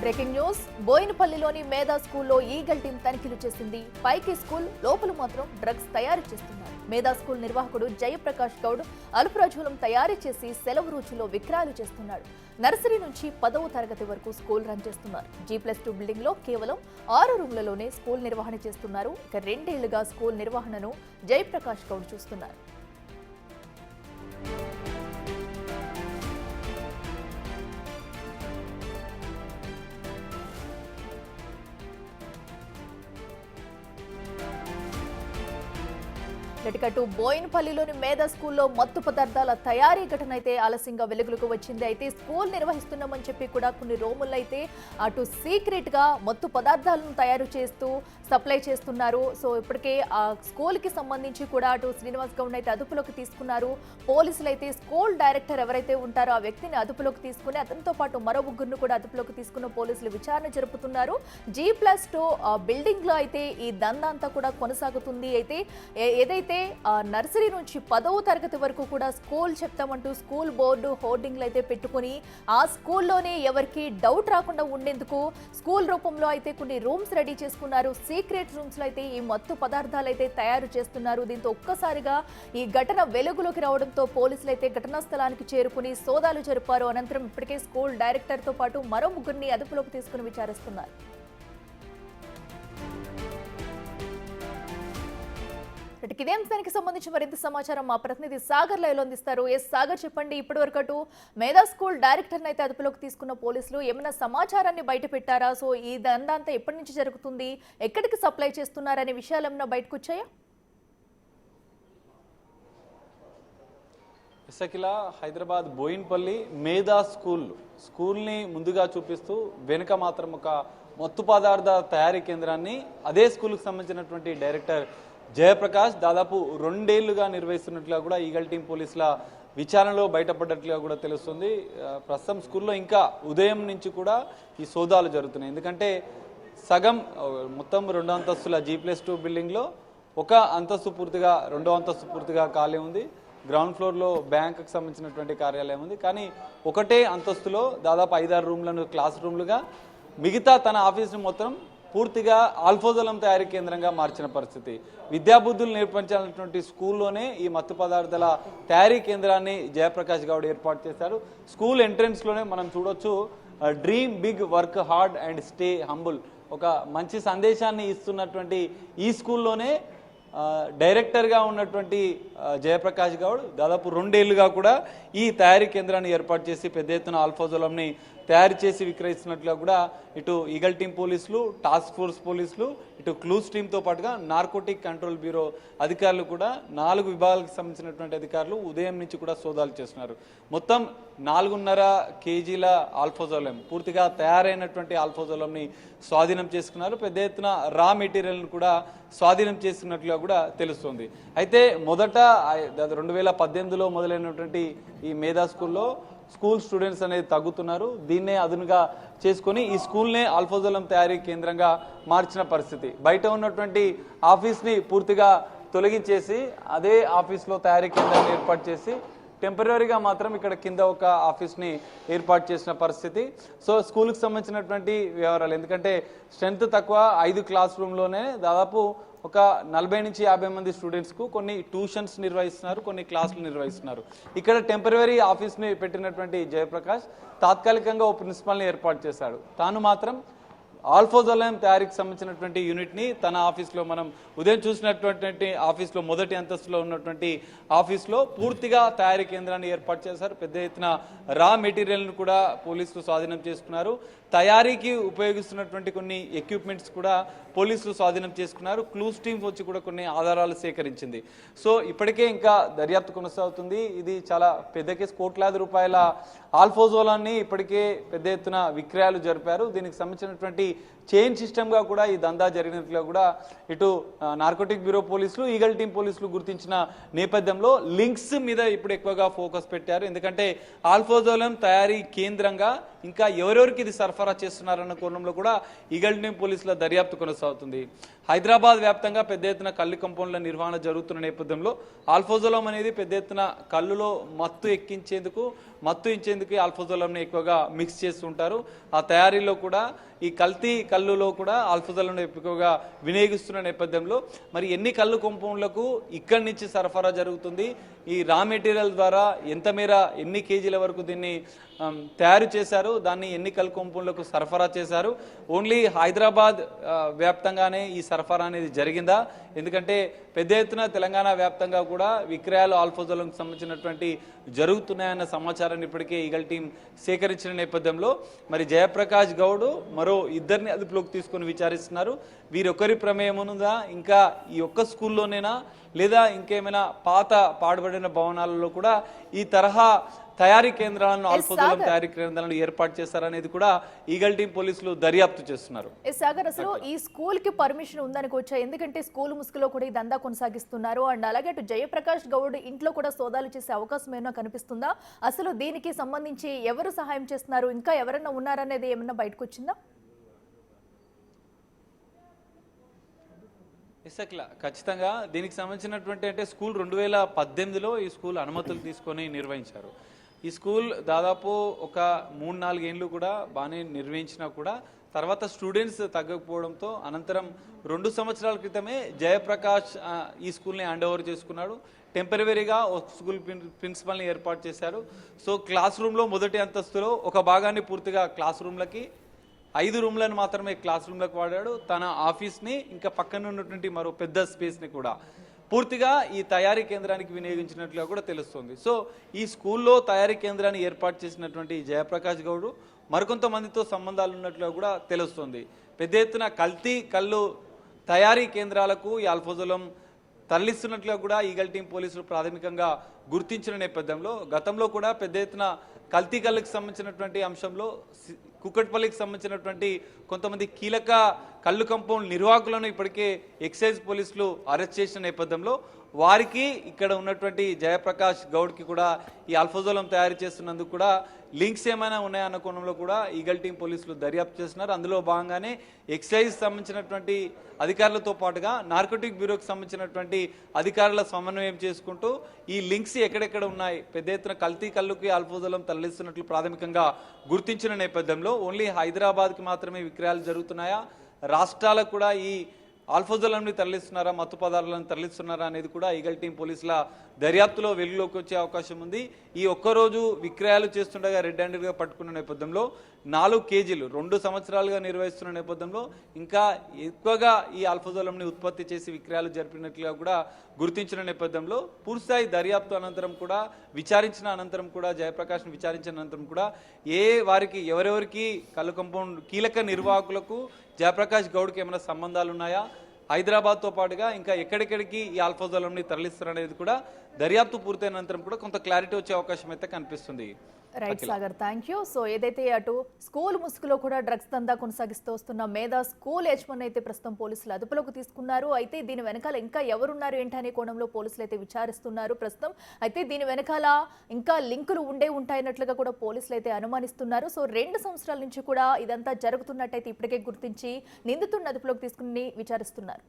Breaking news బోయినపల్లిలోని మేధా స్కూల్లో eagle team తనిఖీలు చేసింది. పైకి స్కూల్ లోపల మాత్రం డ్రగ్స్ తయారు చేస్తున్నారు. మేధా స్కూల్ నిర్వాహకుడు జయప్రకాష్ గౌడ్ అల్ప్రాజోలం తయారు చేసి సెలవు రోజుల్లో విక్రయాలు చేస్తున్నాడు. నర్సరీ నుంచి 10వ తరగతి వరకు స్కూల్ రన్ చేస్తున్నారు. G+2 బిల్డింగ్ లో కేవలం 6 రూమ్లలోనే స్కూల్ నిర్వహణ చేస్తున్నారు. ఇక 2 ఏళ్లుగా స్కూల్ నిర్వహణను జయప్రకాష్ గౌడ్ చూస్తున్నారు. ఇటుకటు బోయినపల్లిలోని మేధా స్కూల్లో మత్తు పదార్థాల తయారీ ఘటన అయితే ఆలస్యంగా వెలుగులోకి వచ్చింది. అయితే స్కూల్ నిర్వహిస్తున్నామని చెప్పి కూడా కొన్ని రూముల్లో అయితే అటు సీక్రెట్ గా మత్తు పదార్థాలను తయారు చేస్తూ సప్లై చేస్తున్నారు. సో ఇప్పటికే ఆ స్కూల్ కి సంబంధించి కూడా అటు శ్రీనివాస్ గౌడ్ అయితే అదుపులోకి తీసుకున్నారు. పోలీసులు అయితే స్కూల్ డైరెక్టర్ ఎవరైతే ఉంటారో ఆ వ్యక్తిని అదుపులోకి తీసుకుని అతనితో పాటు మరో ముగ్గురిని కూడా అదుపులోకి తీసుకున్న పోలీసులు విచారణ జరుపుతున్నారు. G+2 బిల్డింగ్ లో అయితే ఈ దందా అంతా కూడా కొనసాగుతుంది. అయితే ఏదైతే నర్సరీ నుంచి 10వ తరగతి వరకు కూడా స్కూల్ చెప్తామంటూ స్కూల్ బోర్డు హోర్డింగ్లు అయితే పెట్టుకుని ఆ స్కూల్లోనే ఎవరికి డౌట్ రాకుండా ఉండేందుకు స్కూల్ రూపంలో అయితే కొన్ని రూమ్స్ రెడీ చేసుకున్నారు. సీక్రెట్ రూమ్స్ లో అయితే ఈ మత్తు పదార్థాలు అయితే తయారు చేస్తున్నారు. దీంతో ఒక్కసారిగా ఈ ఘటన వెలుగులోకి రావడంతో పోలీసులు అయితే ఘటనా స్థలానికి చేరుకుని సోదాలు జరిపారు. అనంతరం ఇప్పటికే స్కూల్ డైరెక్టర్ తో పాటు మరో ముగ్గురిని అదుపులోకి తీసుకుని విచారిస్తున్నారు. ఇదే అంశానికి సంబంధించి మరింత సమాచారం మా ప్రతినిధి సాగర్ లైవ్ లో అందిస్తారు. సాగర్, చెప్పండి, ఇప్పటి వరకు అటు మేధా స్కూల్ డైరెక్టర్ అయితే అదుపులోకి తీసుకున్న పోలీసులు ఏమైనా సమాచారాన్ని బయట పెట్టారా? సో ఈ దందా అంతా ఎప్పటి నుంచి జరుగుతుంది, ఎక్కడికి సప్లై చేస్తున్నారనే విషయాలు ఏమైనా బయటకు వచ్చాయా? ఇసకిలా హైదరాబాద్ బోయిన్పల్లి మేధా స్కూల్ని ముందుగా చూపిస్తూ వెనుక మాత్రం ఒక మత్తు పదార్థ తయారీ కేంద్రాన్ని అదే స్కూల్కి సంబంధించినటువంటి డైరెక్టర్ జయప్రకాష్ దాదాపు 2 ఏళ్లుగా నిర్వహిస్తున్నట్లుగా కూడా ఈగల్ టీం పోలీసుల విచారణలో బయటపడ్డట్లుగా కూడా తెలుస్తుంది. ప్రస్తుతం స్కూల్లో ఇంకా ఉదయం నుంచి కూడా ఈ సోదాలు జరుగుతున్నాయి. ఎందుకంటే మొత్తం 2 అంతస్తుల G+2 బిల్డింగ్లో ఒక అంతస్తు పూర్తిగా 2వ అంతస్తు పూర్తిగా ఖాళీ ఉంది. గ్రౌండ్ ఫ్లోర్లో బ్యాంకుకు సంబంధించినటువంటి కార్యాలయం ఉంది. కానీ ఒకటే అంతస్తులో దాదాపు 5-6 రూమ్లను క్లాస్ రూమ్లుగా, మిగతా తన ఆఫీస్ను మొత్తం పూర్తిగా ఆల్ఫోజోలం తయారీ కేంద్రంగా మార్చిన పరిస్థితి. విద్యాబుద్ధులు నేర్పించాలన్నటువంటి స్కూల్లోనే ఈ మత్తు పదార్థాల తయారీ కేంద్రాన్ని జయప్రకాష్ గౌడ్ ఏర్పాటు చేశారు. స్కూల్ ఎంట్రన్స్లోనే మనం చూడొచ్చు, dream big, work hard and stay humble, ఒక మంచి సందేశాన్ని ఇస్తున్నటువంటి ఈ స్కూల్లోనే డైరెక్టర్గా ఉన్నటువంటి జయప్రకాష్ గౌడ్ దాదాపు 2 ఏళ్లుగా కూడా ఈ తయారీ కేంద్రాన్ని ఏర్పాటు చేసి పెద్ద ఎత్తున ఆల్ఫోజోలంని తయారు చేసి విక్రయిస్తున్నట్లుగా కూడా ఇటు ఈగల్ టీం పోలీసులు, టాస్క్ ఫోర్స్ పోలీసులు, ఇటు క్లూస్ టీంతో పాటుగా నార్కోటిక్ కంట్రోల్ బ్యూరో అధికారులు కూడా 4 విభాగాలకు సంబంధించినటువంటి అధికారులు ఉదయం నుంచి కూడా సోదాలు చేస్తున్నారు. మొత్తం 4.5 కేజీల ఆల్ఫోజోలం, పూర్తిగా తయారైనటువంటి ఆల్ఫోజోలంని స్వాధీనం చేసుకున్నారు. పెద్ద ఎత్తున రా మెటీరియల్ను కూడా స్వాధీనం చేసుకున్నట్లుగా కూడా తెలుస్తుంది. అయితే మొదట 2018లో మొదలైనటువంటి ఈ మేధా స్కూల్లో స్కూల్ స్టూడెంట్స్ అనేది తగ్గుతున్నారు. దీన్నే అదునుగా చేసుకొని ఈ స్కూల్నే ఆల్ఫోజోలం తయారీ కేంద్రంగా మార్చిన పరిస్థితి. బయట ఉన్నటువంటి ఆఫీస్ని పూర్తిగా తొలగించేసి అదే ఆఫీస్లో తయారీ కేంద్రాన్ని ఏర్పాటు చేసి టెంపరీగా మాత్రం ఇక్కడ కింద ఒక ఆఫీస్ని ఏర్పాటు చేసిన పరిస్థితి. సో స్కూల్కి సంబంధించినటువంటి వ్యవహారాలు, ఎందుకంటే స్ట్రెంత్ తక్కువ, 5 క్లాస్ రూమ్లోనే దాదాపు ఒక 40 నుంచి 50 మంది స్టూడెంట్స్కు కొన్ని ట్యూషన్స్ నిర్వహిస్తున్నారు, కొన్ని క్లాసులు నిర్వహిస్తున్నారు. ఇక్కడ టెంపరీ ఆఫీస్ని పెట్టినటువంటి జయప్రకాష్ తాత్కాలికంగా ఓ ప్రిన్సిపల్ని ఏర్పాటు చేశాడు. తాను మాత్రం ఆల్ఫోజోలం తయారీకి సంబంధించినటువంటి యూనిట్ని తన ఆఫీస్లో, మనం ఉదయం చూసినటువంటి ఆఫీస్లో మొదటి అంతస్తులో ఉన్నటువంటి ఆఫీస్లో పూర్తిగా తయారీ కేంద్రాన్ని ఏర్పాటు చేశారు. పెద్ద ఎత్తున రా మెటీరియల్ను కూడా పోలీసులు స్వాధీనం చేసుకున్నారు. తయారీకి ఉపయోగిస్తున్నటువంటి కొన్ని ఎక్విప్మెంట్స్ కూడా పోలీసులు స్వాధీనం చేసుకున్నారు. క్లూస్ టీమ్ వచ్చి కూడా కొన్ని ఆధారాలు సేకరించింది. సో ఇప్పటికే ఇంకా దర్యాప్తు కొనసాగుతుంది. ఇది చాలా పెద్ద కేసు, కోట్లాది రూపాయల ఆల్ఫోజోలాన్ని ఇప్పటికే పెద్ద ఎత్తున విక్రయాలు జరిపారు. దీనికి సంబంధించినటువంటి చైన్ సిస్టమ్గా కూడా ఈ దందా జరిగినట్లుగా కూడా ఇటు నార్కోటిక్ బ్యూరో పోలీసులు, ఈగల్ టీం పోలీసులు గుర్తించిన నేపథ్యంలో లింక్స్ మీద ఇప్పుడు ఎక్కువగా ఫోకస్ పెట్టారు. ఎందుకంటే ఆల్ఫోజోలం తయారీ కేంద్రంగా ఇంకా ఎవరెవరికి ఇది సరఫరా చేస్తున్నారన్న కోణంలో కూడా ఈగల్ టీం పోలీసుల దర్యాప్తు కొనసాగుతుంది. హైదరాబాద్ వ్యాప్తంగా పెద్ద ఎత్తున కళ్ళు కంపౌండ్ల నిర్వహణ జరుగుతున్న నేపథ్యంలో ఆల్ఫోజోలం అనేది పెద్ద ఎత్తున కళ్ళులో మత్తు ఇచ్చేందుకు ఆల్ఫోజోలంని ఎక్కువగా మిక్స్ చేస్తుంటారు. ఆ తయారీలో కూడా ఈ కల్తీ కళ్ళులో కూడా ఆల్ఫోజోలంను ఎక్కువగా వినియోగిస్తున్న నేపథ్యంలో మరి ఎన్ని కళ్ళు కంపౌండ్లకు ఇక్కడి నుంచి సరఫరా జరుగుతుంది, ఈ రా మెటీరియల్ ద్వారా ఎంత మేర ఎన్ని కేజీల వరకు దీన్ని తయారు చేశారు, దాన్ని ఎన్ని కళ్ళు కంపౌండ్లకు సరఫరా చేశారు, ఓన్లీ హైదరాబాద్ వ్యాప్తంగానే ఈ సరఫరా అనేది జరిగిందా? ఎందుకంటే పెద్ద ఎత్తున తెలంగాణ వ్యాప్తంగా కూడా విక్రయాలు ఆల్ఫోజోలంకు సంబంధించినటువంటి జరుగుతున్నాయన్న సమాచారాన్ని ఇప్పటికే ఈగల్ టీం సేకరించిన నేపథ్యంలో మరి జయప్రకాష్ గౌడ్ మరో ఇద్దరిని అదుపులోకి తీసుకొని విచారిస్తున్నారు. వీరొకరి ప్రమేయం ఉందా, ఇంకా ఈ ఒక్క స్కూల్లోనేనా, లేదా ఇంకేమైనా పాత పాడుబడిన భవనాలలో కూడా ఈ తరహా తయారీ కేంద్రాలను ఆల్ఫోజోలం తయారీ కేంద్రాలను ఏర్పాటు చేస్తారనేది కూడా ఈగల్ టీం పోలీసులు దర్యాప్తు చేస్తున్నారు. సాగర్, అసలు ఈ స్కూల్ కి పర్మిషన్ ఉందనుకోవచ్చా? ఎందుకంటే స్కూల్ ముసుగులో కూడా ఈ దందా కొనసాగిస్తున్నారు. అండ్ అలాగే అటు జయప్రకాష్ గౌడ్ ఇంట్లో కూడా సోదాలు చేసే అవకాశం ఏమైనా కనిపిస్తుందా? అసలు దీనికి సంబంధించి ఎవరు సహాయం చేస్తున్నారు, ఇంకా ఎవరైనా ఉన్నారనేది ఏమైనా బయటకు వచ్చిందా? ఖచ్చితంగా దీనికి సంబంధించినటువంటి అంటే స్కూల్ 2018లో ఈ స్కూల్ అనుమతులు తీసుకొని నిర్వహించారు. ఈ స్కూల్ దాదాపు ఒక 3-4 ఏళ్ళు కూడా బాగానే నిర్వహించినా కూడా తర్వాత స్టూడెంట్స్ తగ్గకపోవడంతో అనంతరం 2 సంవత్సరాల క్రితమే జయప్రకాష్ ఈ స్కూల్ని హ్యాండ్ ఓవర్ చేసుకున్నాడు. టెంపరవరీగా ఒక స్కూల్ ప్రిన్సిపల్ని ఏర్పాటు చేశారు. సో క్లాస్ రూమ్లో మొదటి అంతస్తులో ఒక భాగాన్ని పూర్తిగా క్లాస్ రూమ్లకి, 5 రూమ్లను మాత్రమే క్లాస్ రూమ్లకు వాడాడు. తన ఆఫీస్ని ఇంకా పక్కన ఉన్నటువంటి మరో పెద్ద స్పేస్ని కూడా పూర్తిగా ఈ తయారీ కేంద్రానికి వినియోగించినట్లుగా కూడా తెలుస్తుంది. సో ఈ స్కూల్లో తయారీ కేంద్రాన్ని ఏర్పాటు చేసినటువంటి జయప్రకాష్ గౌడ్ మరికొంతమందితో సంబంధాలు ఉన్నట్లుగా కూడా తెలుస్తుంది. పెద్ద ఎత్తున కల్తీ కళ్ళు తయారీ కేంద్రాలకు ఈ ఆల్ఫోజోలం తరలిస్తున్నట్లుగా కూడా ఈగల్ టీం పోలీసులు ప్రాథమికంగా గుర్తించిన నేపథ్యంలో గతంలో కూడా పెద్ద ఎత్తున కల్తీ కళ్ళకు సంబంధించినటువంటి అంశంలో కుకట్పల్లికి సంబంధించినటువంటి కొంతమంది కీలక కళ్ళు కంపౌండ్ నిర్వాహకులను ఇప్పటికే ఎక్సైజ్ పోలీసులు అరెస్ట్ చేసిన నేపథ్యంలో వారికి ఇక్కడ ఉన్నటువంటి జయప్రకాష్ గౌడ్కి కూడా ఈ ఆల్ఫోజోలం తయారు చేస్తున్నందుకు కూడా లింక్స్ ఏమైనా ఉన్నాయన్న కోణంలో కూడా ఈగల్ టీం పోలీసులు దర్యాప్తు చేస్తున్నారు. అందులో భాగంగానే ఎక్సైజ్ సంబంధించినటువంటి అధికారులతో పాటుగా నార్కోటిక్ బ్యూరోకి సంబంధించినటువంటి అధికారుల సమన్వయం చేసుకుంటూ ఈ లింక్స్ ఎక్కడెక్కడ ఉన్నాయి, పెద్ద ఎత్తున కల్తీ కళ్ళుకి ఆల్ఫోజోలం తరలిస్తున్నట్లు ప్రాథమికంగా గుర్తించిన నేపథ్యంలో ఓన్లీ హైదరాబాద్కి మాత్రమే విక్రయాలు జరుగుతున్నాయా, రాష్ట్రాలకు కూడా ఈ ఆల్ఫోజోలంని తరలిస్తున్నారా, మత్తు పదార్థాలను తరలిస్తున్నారా అనేది కూడా ఈగల్ టీం పోలీసుల దర్యాప్తులో వెలుగులోకి వచ్చే అవకాశం ఉంది. ఈ ఒక్కరోజు విక్రయాలు చేస్తుండగా రెడ్ హ్యాండెడ్గా పట్టుకున్న నేపథ్యంలో 4 కేజీలు 2 సంవత్సరాలుగా నిర్వహిస్తున్న నేపథ్యంలో ఇంకా ఎక్కువగా ఈ ఆల్ఫోజోలంని ఉత్పత్తి చేసి విక్రయాలు జరిపినట్లుగా కూడా గుర్తించిన నేపథ్యంలో పూర్తిస్థాయి దర్యాప్తు అనంతరం కూడా విచారించిన అనంతరం కూడా జయప్రకాష్ను విచారించిన అనంతరం కూడా వారికి ఎవరెవరికి కళ్ళు కంపౌండ్ కీలక నిర్వాహకులకు జయప్రకాష్ గౌడ్కి ఏమైనా సంబంధాలు ఉన్నాయా, హైదరాబాద్తో పాటుగా ఇంకా ఎక్కడెక్కడికి ఈ ఆల్ఫోజోలంని తరలిస్తారనేది కూడా దర్యాప్తు పూర్తయిన అనంతరం కూడా కొంత క్లారిటీ వచ్చే అవకాశం అయితే కనిపిస్తుంది. Right Sagar, thank you. So ఏదైతే అటు స్కూల్ ముసుగులో కూడా డ్రగ్స్ దందా కొనసాగిస్తూ వస్తున్న మేధా స్కూల్ యజమాని అయితే ప్రస్తుతం పోలీసులు అదుపులోకి తీసుకున్నారు. అయితే దీని వెనకాల ఇంకా ఎవరున్నారు ఏంటనే కోణంలో పోలీసులు అయితే విచారిస్తున్నారు ప్రస్తుతం. అయితే దీని వెనకాల ఇంకా లింకులు ఉంటాయన్నట్లుగా కూడా పోలీసులు అయితే అనుమానిస్తున్నారు. సో 2 సంవత్సరాల నుంచి కూడా ఇదంతా జరుగుతున్నట్టయితే ఇప్పటికే గుర్తించి నిందితుడిని అదుపులోకి తీసుకుని విచారిస్తున్నారు.